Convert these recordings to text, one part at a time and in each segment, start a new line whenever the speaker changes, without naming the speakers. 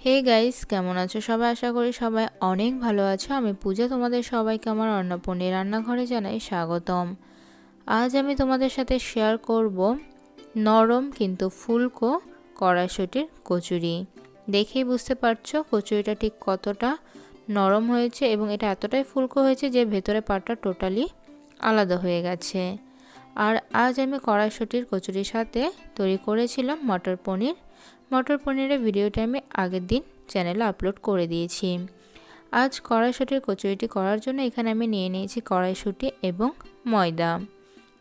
Hey guys, কেমন আছো সবাই? আশা করি সবাই অনেক ভালো আছো। আমি পূজা, তোমাদের সবাইকে আমার অন্নপূর্ণা রান্নাঘরে জানাই স্বাগতম। আজ আমি তোমাদের সাথে শেয়ার করব নরম কিন্তু ফুলকো কড়াইশুটির কচুরি। দেখেই বুঝতে পারছো কচুরিটা ঠিক কতটা নরম হয়েছে এবং এটা এতটাই ফুলকো হয়েছে যে ভেতরে পাটটা টোটালি আলাদা হয়ে গেছে। আর আজ আমি কড়াইশুটির কচুরির সাথে তৈরি করেছিলাম মটর পনির। মটর পনিরের ভিডিওটা আমি আগের দিন চ্যানেলে আপলোড করে দিয়েছি। আজ কড়াইশুটির কচুরিটি করার জন্য এখানে আমি নিয়ে নিয়েছি কড়াইশুঁটি এবং ময়দা।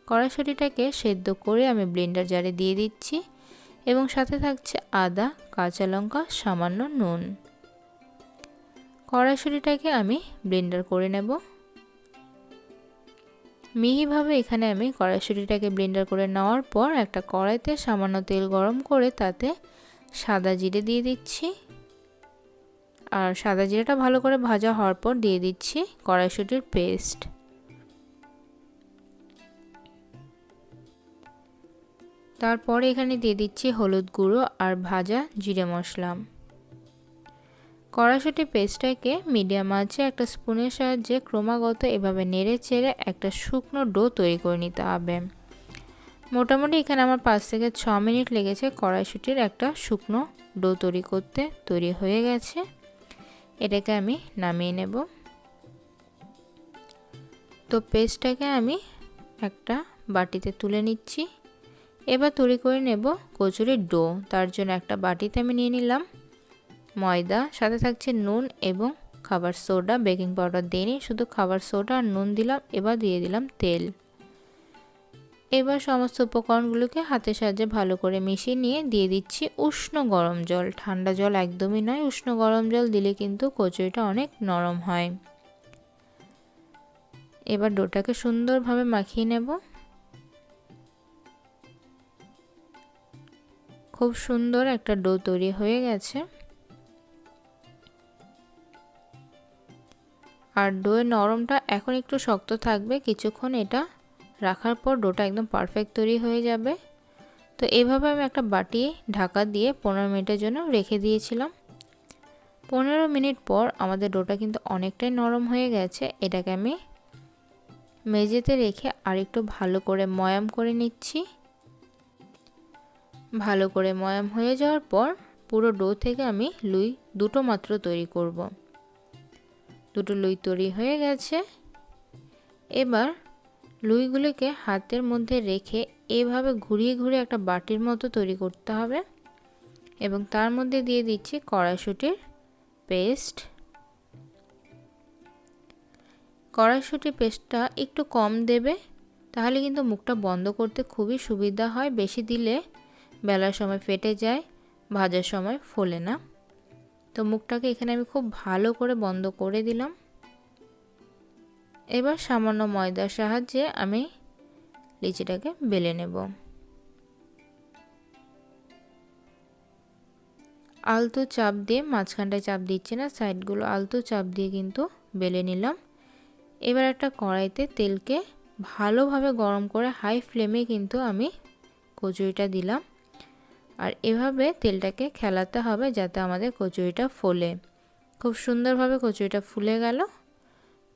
কড়াইশুঁটিটাকে সেদ্ধ করে আমি ব্লেন্ডার জারে দিয়ে দিচ্ছি এবং সাথে থাকছে আদা, কাঁচা লঙ্কা, সামান্য নুন। কড়াইশুঁটিটাকে আমি ব্লেন্ডার করে নেব। মিহিভাবে এখানে আমি কড়াইশুঁটিটাকে ব্লেন্ডার করে নেওয়ার পর একটা কড়াইতে সামান্য তেল গরম করে তাতে সাদা জিরে দিয়ে দিচ্ছি। আর সাদা জিরাটা ভালো করে ভাজা হওয়ার পর দিয়ে দিচ্ছি কড়াইশুঁটির পেস্ট। তারপরে এখানে দিয়ে দিচ্ছি হলুদ গুঁড়ো আর ভাজা জিরে মশলা। কড়াইশুঁটি পেস্টটাকে মিডিয়াম আঁচে একটা স্পুনের সাহায্যে ক্রমাগত এভাবে নেড়ে চেড়ে একটা শুকনো ডো তৈরি করে নিতে হবে। মোটামুটি এখানে আমার 5 থেকে 6 মিনিট লেগেছে কড়াইশুঁটির একটা শুকনো ডো তৈরি করতে। তৈরি হয়ে গেছে, এটাকে আমি নামিয়ে নেব। তো পেস্টটাকে আমি একটা বাটিতে তুলে নিচ্ছি। এবার তৈরি করে নেব কচুরির ডো। তার জন্য একটা বাটিতে আমি নিয়ে নিলাম ময়দা, সাথে থাকছে নুন এবং খাবার সোডা। বেকিং পাউডার দিইনি, শুধু খাবার সোডা আর নুন দিলাম। এবার দিয়ে দিলাম তেল। এবার সমস্ত উপকরণগুলোকে হাতের সাহায্যে ভালো করে মিশিয়ে নিয়ে দিয়ে দিচ্ছি উষ্ণ গরম জল। ঠান্ডা জল একদমই নয়, উষ্ণ গরম জল দিলে কিন্তু কচুরিটা অনেক নরম হয়। এবার ডোটাকে সুন্দরভাবে মাখিয়ে নেব। খুব সুন্দর একটা ডো তৈরি হয়ে গেছে। আর ডোয়ের নরমটা এখন একটু শক্ত থাকবে, কিছুক্ষণ এটা রাখার পর ডোটা একদম পারফেক্ট তৈরি হয়ে যাবে। তো এভাবে আমি একটা বাটি ঢাকা দিয়ে 15 মিনিটের জন্য রেখে দিয়েছিলাম। 15 মিনিট পর আমাদের ডোটা কিন্তু অনেকটাই নরম হয়ে গেছে। এটাকে আমি মেঝেতে রেখে আরেকটু ভালো করে ময়াম করে নিচ্ছি। ভালো করে ময়াম হয়ে যাওয়ার পর পুরো ডো থেকে আমি লুই দুটো মাত্র তৈরি করব। দুটো লুই তৈরি হয়ে গেছে। এবার লুইগুলোকে হাতের মধ্যে রেখে এভাবে ঘুরিয়ে ঘুরিয়ে একটা বাটির মতো তৈরি করতে হবে এবং তার মধ্যে দিয়ে দিচ্ছি কড়াইশুঁটির পেস্ট। কড়াইশুঁটির পেস্টটা একটু কম দেবে, তাহলে কিন্তু মুখটা বন্ধ করতে খুবই সুবিধা হয়। বেশি দিলে বেলার সময় ফেটে যায়, ভাজার সময় ফোলে না। তো মুখটাকে এখানে আমি খুব ভালো করে বন্ধ করে দিলাম। এবার সামান্য ময়দার সাহায্যে আমি লিচিটাকে বেলে নেব। আলতো চাপ দিয়ে, মাঝখানটায় চাপ দিচ্ছি না, সাইডগুলো আলতো চাপ দিয়ে কিন্তু বেলে নিলাম। এবার একটা কড়াইতে তেলকে ভালোভাবে গরম করে হাই ফ্লেমে কিন্তু আমি কচুরিটা দিলাম। আর এভাবে তেলটাকে খেলাতে হবে যাতে আমাদের কচুরিটা ফোলে। খুব সুন্দরভাবে কচুরিটা ফুলে গেল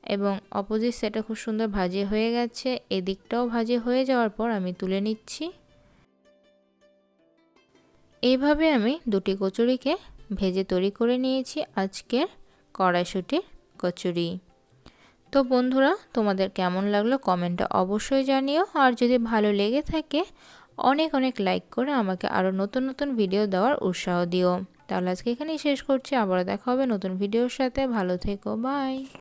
এবং অপোজিট সাইডটা খুব সুন্দর ভাজি হয়ে গেছে। এদিকটাও ভাজি হয়ে যাওয়ার পর আমি তুলে নিচ্ছি। এইভাবে আমি দুটি কচুরিকে ভেজে তৈরি করে নিয়েছি আজকের কড়াইশুঁটির কচুরি। তো বন্ধুরা, তোমাদের কেমন লাগলো কমেন্টে অবশ্যই জানিও। আর যদি ভালো লেগে থাকে অনেক অনেক লাইক করে আমাকে আরও নতুন নতুন ভিডিও দেওয়ার উৎসাহ দিও। তাহলে আজকে এখানেই শেষ করছি। আবার দেখা হবে নতুন ভিডিওর সাথে। ভালো থেকো, বাই।